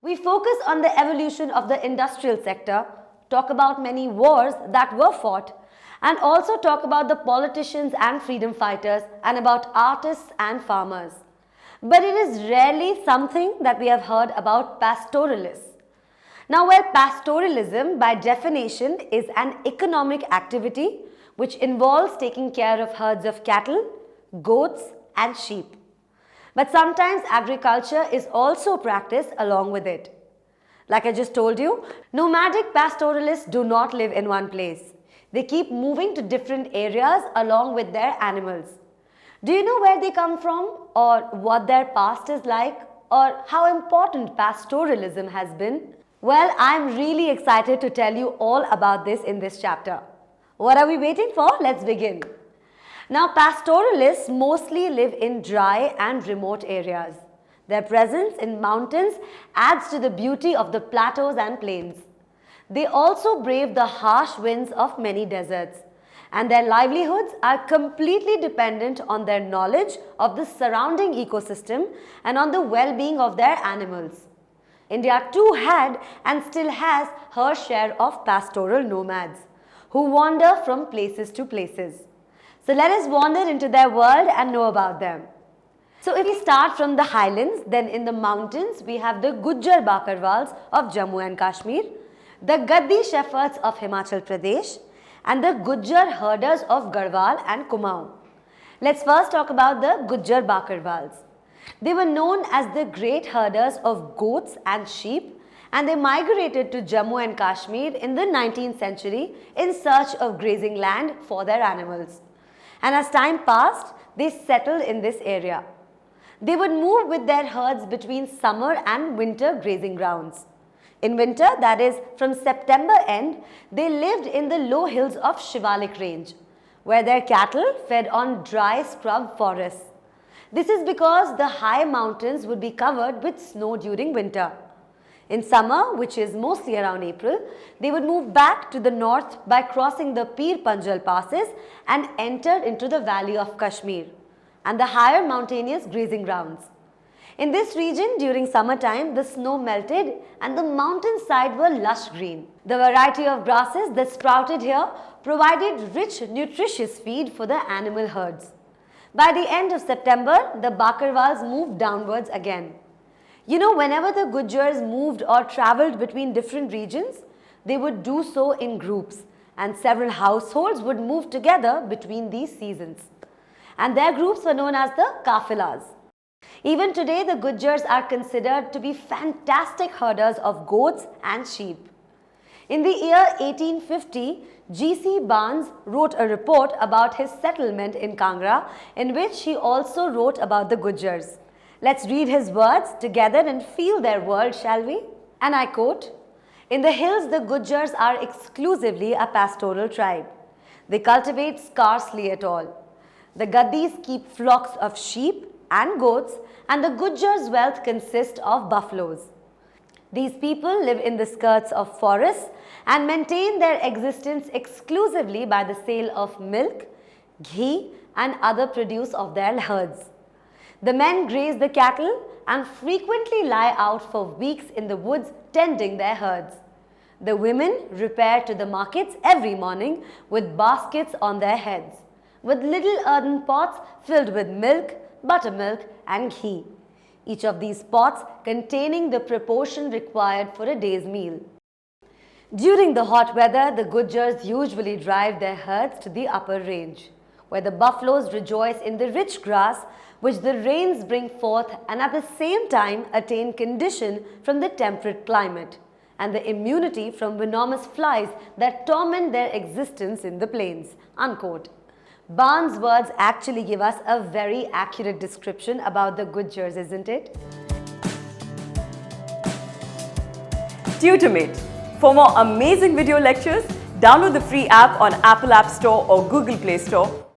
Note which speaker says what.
Speaker 1: We focus on the evolution of the industrial sector, talk about many wars that were fought, and also talk about the politicians and freedom fighters and about artists and farmers. But it is rarely something that we have heard about pastoralists. Now, while pastoralism by definition is an economic activity which involves taking care of herds of cattle, goats and sheep. But sometimes agriculture is also practiced along with it. Like I just told you, nomadic pastoralists do not live in one place. They keep moving to different areas along with their animals. Do you know where they come from, or what their past is like, or how important pastoralism has been? Well, I'm really excited to tell you all about this in this chapter. What are we waiting for? Let's begin. Now, pastoralists mostly live in dry and remote areas. Their presence in mountains adds to the beauty of the plateaus and plains. They also brave the harsh winds of many deserts, and their livelihoods are completely dependent on their knowledge of the surrounding ecosystem and on the well-being of their animals. India too had and still has her share of pastoral nomads who wander from places to places. So let us wander into their world and know about them. So if we start from the highlands, then in the mountains we have the Gujjar Bakarwals of Jammu and Kashmir, the Gaddi shepherds of Himachal Pradesh, and the Gujjar herders of Garhwal and Kumaon. Let's first talk about the Gujjar Bakarwals. They were known as the great herders of goats and sheep, and they migrated to Jammu and Kashmir in the 19th century in search of grazing land for their animals. And as time passed, they settled in this area. They would move with their herds between summer and winter grazing grounds. In winter, that is from September end, they lived in the low hills of Shivalik range, where their cattle fed on dry scrub forests. This is because the high mountains would be covered with snow during winter. In summer, which is mostly around April, they would move back to the north by crossing the Pir Panjal passes and enter into the valley of Kashmir and the higher mountainous grazing grounds. In this region, during summertime, the snow melted and the mountainside were lush green. The variety of grasses that sprouted here provided rich, nutritious feed for the animal herds. By the end of September, the Bakarwals moved downwards again. You know, whenever the Gujjars moved or travelled between different regions, they would do so in groups, and several households would move together between these seasons. And their groups were known as the kafilas. Even today, the Gujjars are considered to be fantastic herders of goats and sheep. In the year 1850, G.C. Barnes wrote a report about his settlement in Kangra, in which he also wrote about the Gujjars. Let's read his words together and feel their world, shall we? And I quote, "In the hills, the Gujjars are exclusively a pastoral tribe. They cultivate scarcely at all. The Gaddis keep flocks of sheep and goats, and the Gujjars' wealth consists of buffaloes. These people live in the skirts of forests and maintain their existence exclusively by the sale of milk, ghee, and other produce of their herds. The men graze the cattle and frequently lie out for weeks in the woods tending their herds. The women repair to the markets every morning with baskets on their heads, with little earthen pots filled with milk, buttermilk, and ghee, each of these pots containing the proportion required for a day's meal. During the hot weather, the Gujjars usually drive their herds to the upper range, where the buffaloes rejoice in the rich grass which the rains bring forth, and at the same time attain condition from the temperate climate and the immunity from venomous flies that torment their existence in the plains." Unquote. Barnes' words actually give us a very accurate description about the Gujjars, isn't it?
Speaker 2: Tutormate. For more amazing video lectures, download the free app on Apple App Store or Google Play Store